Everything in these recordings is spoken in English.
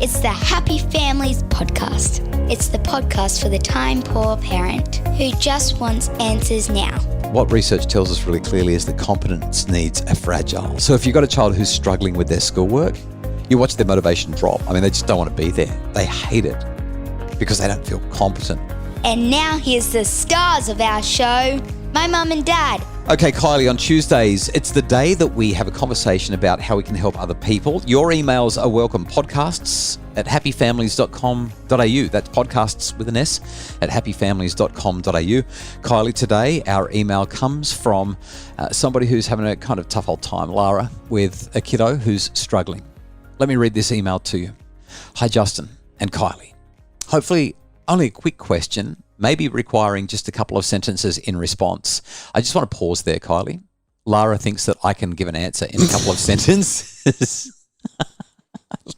It's the Happy Families podcast. It's the podcast for the time-poor parent who just wants answers now. What research tells us really clearly is that competence needs are fragile. So if you've got a child who's struggling with their schoolwork, you watch their motivation drop. I mean, they just don't want to be there. They hate it because they don't feel competent. And now here's the stars of our show, my mum and dad. Okay, Kylie, on Tuesdays, it's the day that we have a conversation about how we can help other people. Your emails are welcome. Podcasts at happyfamilies.com.au. That's podcasts with an S at happyfamilies.com.au. Kylie, today our email comes from somebody who's having a kind of tough old time, Lara, with a kiddo who's struggling. Let me read this email to you. Hi, Justin and Kylie. Hopefully, only a quick question, maybe requiring just a couple of sentences in response. I just want to pause there, Kylie. Lara thinks that I can give an answer in a couple of sentences.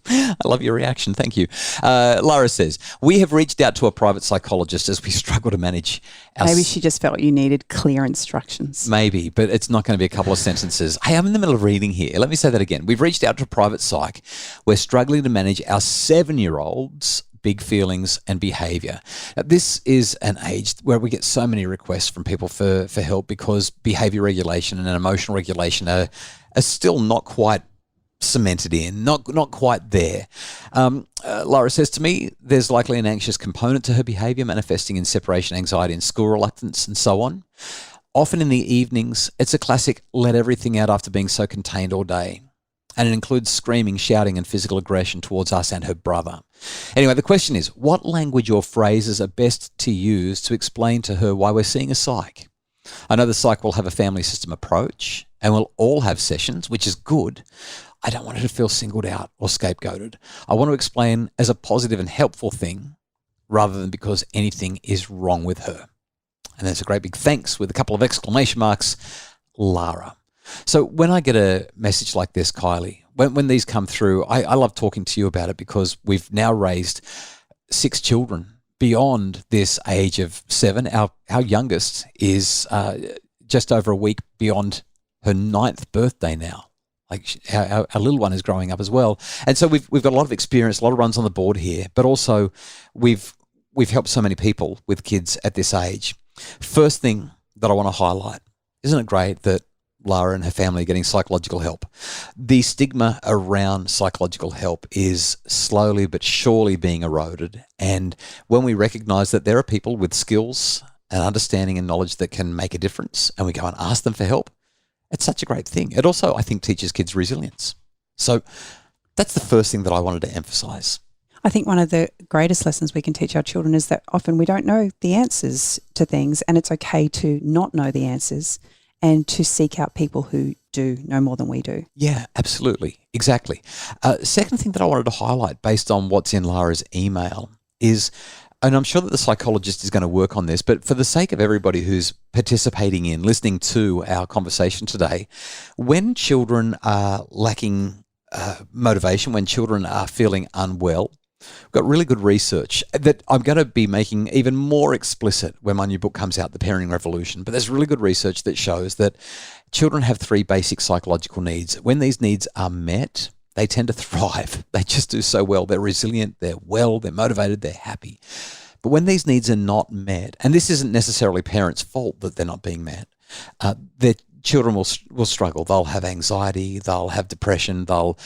I love your reaction. Thank you. Lara says, we have reached out to a private psychologist as we struggle to manage our... Maybe she just felt you needed clear instructions. Maybe, but it's not going to be a couple of sentences. Hey, I'm in the middle of reading here. Let me say that again. We've reached out to a private psych. We're struggling to manage our 7-year-old's big feelings and behaviour. Now, this is an age where we get so many requests from people for help because behaviour regulation and emotional regulation are still not quite cemented in, not quite there. Laura says to me, there's likely an anxious component to her behaviour manifesting in separation anxiety and school reluctance and so on. Often in the evenings, it's a classic let everything out after being so contained all day. And it includes screaming, shouting and physical aggression towards us and her brother. Anyway, the question is, what language or phrases are best to use to explain to her why we're seeing a psych? I know the psych will have a family system approach and we'll all have sessions, which is good. I don't want her to feel singled out or scapegoated. I want to explain as a positive and helpful thing rather than because anything is wrong with her. And there's a great big thanks with a couple of exclamation marks, Lara. So when I get a message like this, Kylie, when these come through, I love talking to you about it because we've now raised 6 children beyond this age of 7. Our youngest is just over a week beyond her 9th birthday now. Like our little one is growing up as well. And so we've got a lot of experience, a lot of runs on the board here, but also we've helped so many people with kids at this age. First thing that I want to highlight, isn't it great that Lara and her family are getting psychological help? The stigma around psychological help is slowly but surely being eroded. And when we recognise that there are people with skills and understanding and knowledge that can make a difference and we go and ask them for help, it's such a great thing. It also, I think, teaches kids resilience. So that's the first thing that I wanted to emphasise. I think one of the greatest lessons we can teach our children is that often we don't know the answers to things, and it's okay to not know the answers and to seek out people who do know more than we do. Yeah, absolutely. Exactly. Second thing that I wanted to highlight based on what's in Lara's email is, and I'm sure that the psychologist is going to work on this, but for the sake of everybody who's participating in, listening to our conversation today, when children are lacking motivation, when children are feeling unwell, we've got really good research that I'm going to be making even more explicit when my new book comes out, The Parenting Revolution. But there's really good research that shows that children have 3 basic psychological needs. When these needs are met, they tend to thrive. They just do so well. They're resilient, they're well, they're motivated, they're happy. But when these needs are not met, and this isn't necessarily parents' fault that they're not being met, their children will struggle. They'll have anxiety, they'll have depression, they'll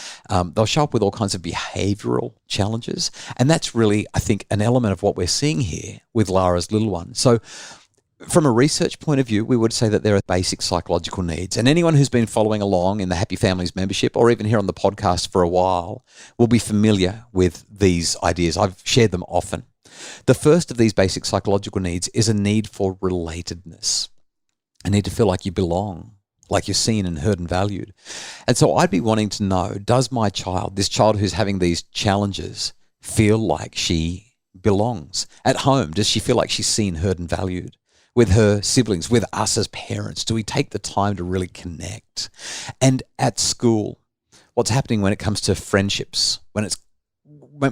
show up with all kinds of behavioural challenges. And that's really, I think, an element of what we're seeing here with Lara's little one. So from a research point of view, we would say that there are basic psychological needs. And anyone who's been following along in the Happy Families membership or even here on the podcast for a while will be familiar with these ideas. I've shared them often. The first of these basic psychological needs is a need for relatedness. I need to feel like you belong, like you're seen and heard and valued. And so I'd be wanting to know, does my child, this child who's having these challenges, feel like she belongs? At home, does she feel like she's seen, heard and valued? With her siblings, with us as parents, do we take the time to really connect? And at school, what's happening when it comes to friendships? When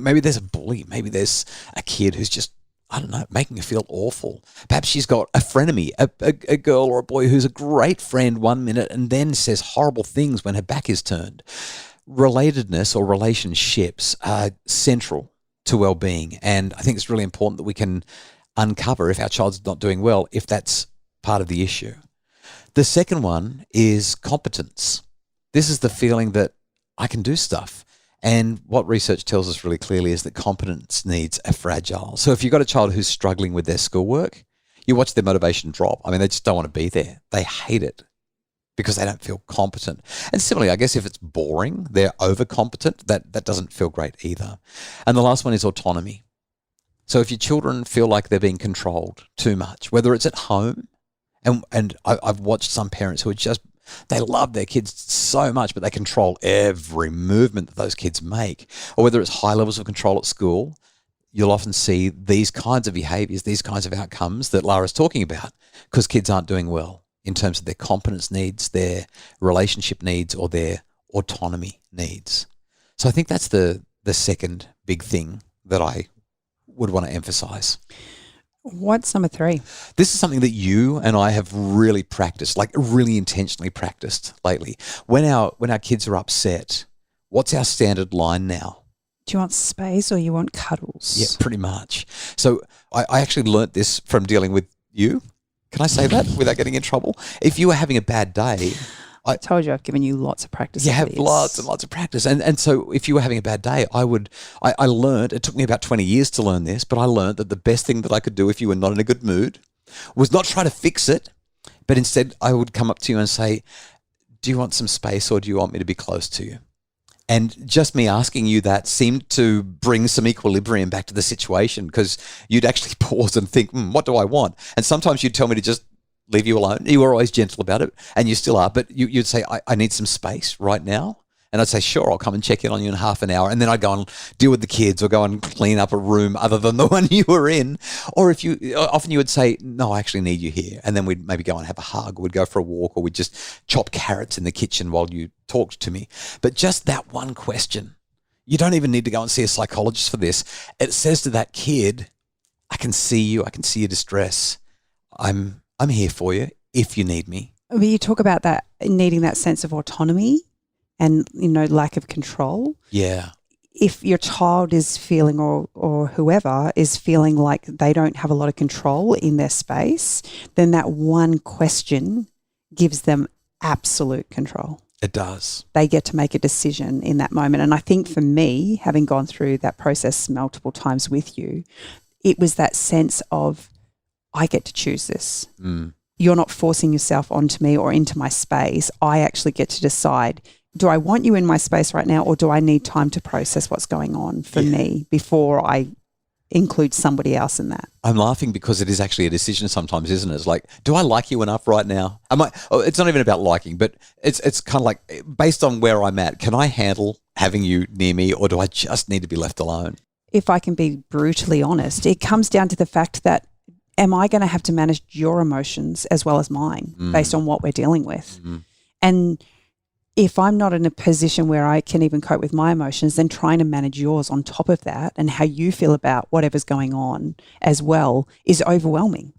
maybe there's a bully, maybe there's a kid who's just, I don't know, making her feel awful. Perhaps she's got a frenemy, a girl or a boy who's a great friend one minute and then says horrible things when her back is turned. relatedness or relationships are central to well-being. And I think it's really important that we can uncover if our child's not doing well, if that's part of the issue. The second one is competence. This is the feeling that I can do stuff. And what research tells us really clearly is that competence needs are fragile. So if you've got a child who's struggling with their schoolwork, you watch their motivation drop. I mean, they just don't want to be there. They hate it because they don't feel competent. And similarly, I guess if it's boring, they're overcompetent, that doesn't feel great either. And the last one is autonomy. So if your children feel like they're being controlled too much, whether it's at home, and I've watched some parents who are just, they love their kids so much, but they control every movement that those kids make, or whether it's high levels of control at school, you'll often see these kinds of behaviours, these kinds of outcomes that Lara's talking about, because kids aren't doing well in terms of their competence needs, their relationship needs, or their autonomy needs. So I think that's the second big thing that I would want to emphasise. What's number 3? This is something that you and I have really practiced, like really intentionally practiced lately. When our kids are upset, what's our standard line now? Do you want space or you want cuddles? Yeah, pretty much. So I actually learnt this from dealing with you. Can I say that without getting in trouble? If you were having a bad day, I told you I've given you lots of practice. You have lots and lots of practice. And so if you were having a bad day, I learned, it took me about 20 years to learn this, but I learned that the best thing that I could do if you were not in a good mood was not try to fix it, but instead I would come up to you and say, do you want some space or do you want me to be close to you? And just me asking you that seemed to bring some equilibrium back to the situation, because you'd actually pause and think, what do I want? And sometimes you'd tell me to just leave you alone. You were always gentle about it, and you still are, but you'd say, I need some space right now. And I'd say, sure, I'll come and check in on you in half an hour. And then I'd go and deal with the kids or go and clean up a room other than the one you were in. Or often you would say, no, I actually need you here. And then we'd maybe go and have a hug, or we'd go for a walk, or we'd just chop carrots in the kitchen while you talked to me. But just that one question, you don't even need to go and see a psychologist for this. It says to that kid, I can see you. I can see your distress. I'm here for you if you need me. But you talk about that needing that sense of autonomy and, lack of control. Yeah. If your child is feeling or whoever is feeling like they don't have a lot of control in their space, then that one question gives them absolute control. It does. They get to make a decision in that moment. And I think for me, having gone through that process multiple times with you, it was that sense of, I get to choose this. You're not forcing yourself onto me or into my space. I actually get to decide, do I want you in my space right now, or do I need time to process what's going on for me before I include somebody else in that? I'm laughing because it is actually a decision sometimes, isn't it? It's like, do I like you enough right now? It's not even about liking, but it's kind of like, based on where I'm at, can I handle having you near me, or do I just need to be left alone? If I can be brutally honest, it comes down to the fact that, am I going to have to manage your emotions as well as mine based on what we're dealing with? And if I'm not in a position where I can even cope with my emotions, then trying to manage yours on top of that and how you feel about whatever's going on as well is overwhelming.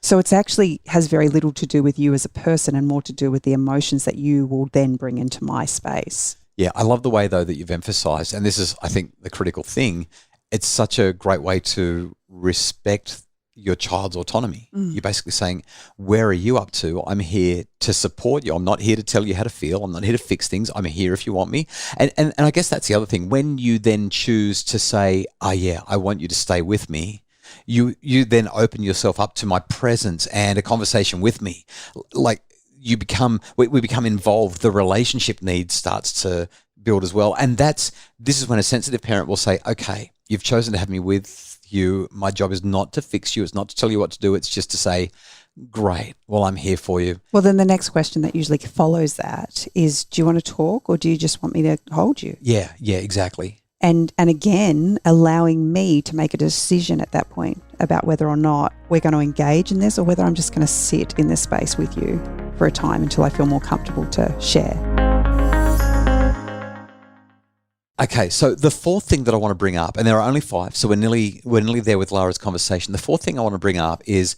So it's actually has very little to do with you as a person and more to do with the emotions that you will then bring into my space. Yeah, I love the way, though, that you've emphasised, and this is, I think, the critical thing. It's such a great way to respect your child's autonomy. You're basically saying, where are you up to? I'm here to support you. I'm not here to tell you how to feel. I'm not here to fix things. I'm here if you want me. And I guess that's the other thing. When you then choose to say, I want you to stay with me, you then open yourself up to my presence and a conversation with me. Like we become involved. The relationship need starts to build as well. And this is when a sensitive parent will say, okay, you've chosen to have me with you. My job is not to fix you. It's not to tell you what to do. It's just to say, great, well, I'm here for you. Well, then the next question that usually follows that is, do you want to talk, or do you just want me to hold you? Yeah, exactly. And again, allowing me to make a decision at that point about whether or not we're going to engage in this, or whether I'm just going to sit in this space with you for a time until I feel more comfortable to share. Okay, so the fourth thing that I want to bring up, and there are only 5, so we're nearly there with Lara's conversation. The fourth thing I want to bring up is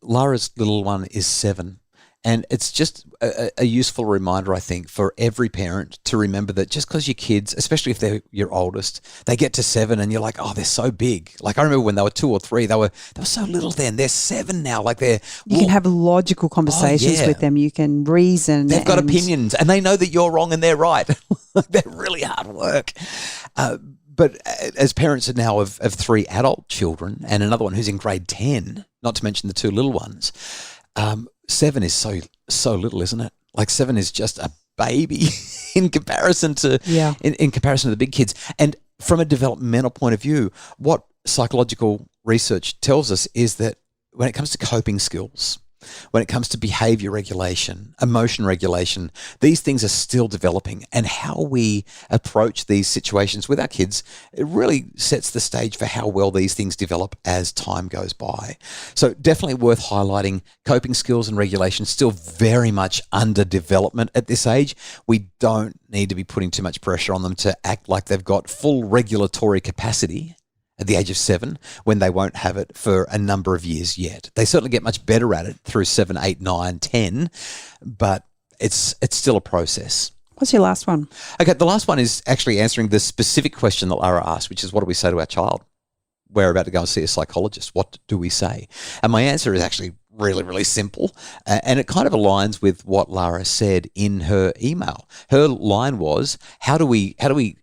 Lara's little one is 7, And it's just a useful reminder, I think, for every parent to remember that just because your kids, especially if they're your oldest, they get to 7 and you're like, oh, they're so big. Like I remember when they were 2 or 3, they were so little then. They're 7 now. Like you can have logical conversations with them. You can reason. They've got opinions and they know that you're wrong and they're right. They're really hard work. But as parents now of 3 adult children and another one who's in grade 10, not to mention the 2 little ones, 7 is so little, isn't it? Like 7 is just a baby in comparison to in comparison to the big kids. And from a developmental point of view, what psychological research tells us is that when it comes to coping skills, when it comes to behavior regulation, emotion regulation, these things are still developing. And how we approach these situations with our kids, it really sets the stage for how well these things develop as time goes by. So definitely worth highlighting. Coping skills and regulation still very much under development at this age. We don't need to be putting too much pressure on them to act like they've got full regulatory capacity at the age of 7 when they won't have it for a number of years yet. They certainly get much better at it through 7, 8, 9, 10, but it's still a process. What's your last one? Okay, the last one is actually answering the specific question that Lara asked, which is what do we say to our child? We're about to go and see a psychologist. What do we say? And my answer is actually really, really simple. And it kind of aligns with what Lara said in her email. Her line was, how do we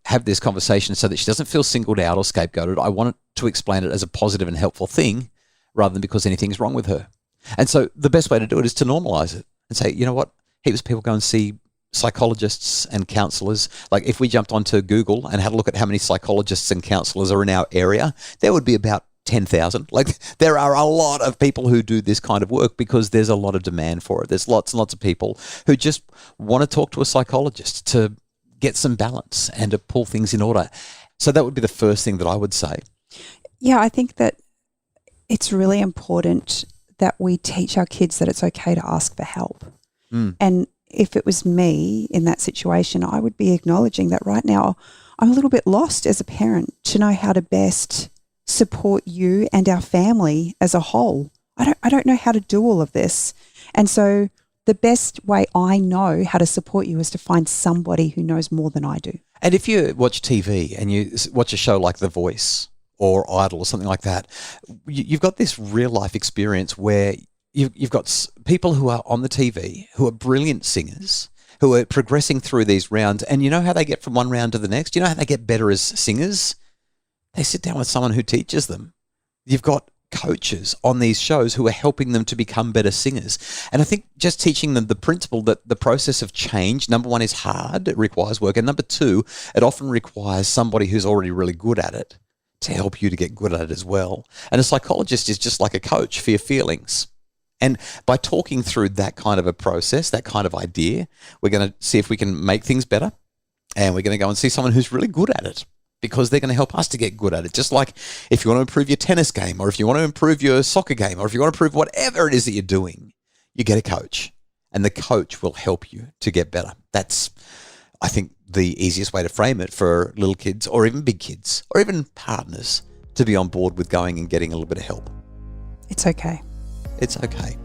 have this conversation so that she doesn't feel singled out or scapegoated? I want to explain it as a positive and helpful thing rather than because anything's wrong with her. And so the best way to do it is to normalize it and say, you know what, heaps of people go and see psychologists and counsellors. Like if we jumped onto Google and had a look at how many psychologists and counsellors are in our area, there would be about 10,000. Like there are a lot of people who do this kind of work because there's a lot of demand for it. There's lots and lots of people who just want to talk to a psychologist to get some balance and to pull things in order. So that would be the first thing that I would say. Yeah, I think that it's really important that we teach our kids that it's okay to ask for help. And if it was me in that situation, I would be acknowledging that right now I'm a little bit lost as a parent to know how to best support you and our family as a whole. I don't know how to do all of this. And so the best way I know how to support you is to find somebody who knows more than I do. And if you watch TV and you watch a show like The Voice or Idol or something like that, you've got this real life experience where you've got people who are on the TV who are brilliant singers who are progressing through these rounds. And you know how they get from one round to the next? You know how they get better as singers? They sit down with someone who teaches them. You've got coaches on these shows who are helping them to become better singers. And I think just teaching them the principle that the process of change, number one, is hard. It requires work. And number two, it often requires somebody who's already really good at it to help you to get good at it as well. And a psychologist is just like a coach for your feelings. And by talking through that kind of a process, that kind of idea, we're going to see if we can make things better. And we're going to go and see someone who's really good at it because they're going to help us to get good at it. Just like if you want to improve your tennis game or if you want to improve your soccer game or if you want to improve whatever it is that you're doing, you get a coach and the coach will help you to get better. That's, I think, the easiest way to frame it for little kids or even big kids or even partners to be on board with going and getting a little bit of help. It's okay. It's okay.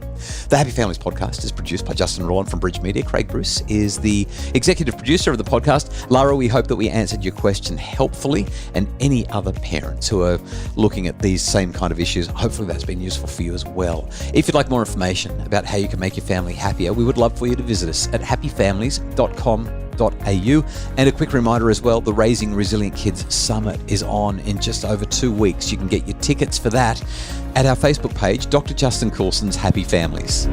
The Happy Families podcast is produced by Justin Rowland from Bridge Media. Craig Bruce is the executive producer of the podcast. Lara, we hope that we answered your question helpfully, and any other parents who are looking at these same kind of issues, hopefully that's been useful for you as well. If you'd like more information about how you can make your family happier, we would love for you to visit us at happyfamilies.com.au. And a quick reminder as well, the Raising Resilient Kids Summit is on in just over 2 weeks. You can get your tickets for that at our Facebook page, Dr. Justin Coulson's Happy Families.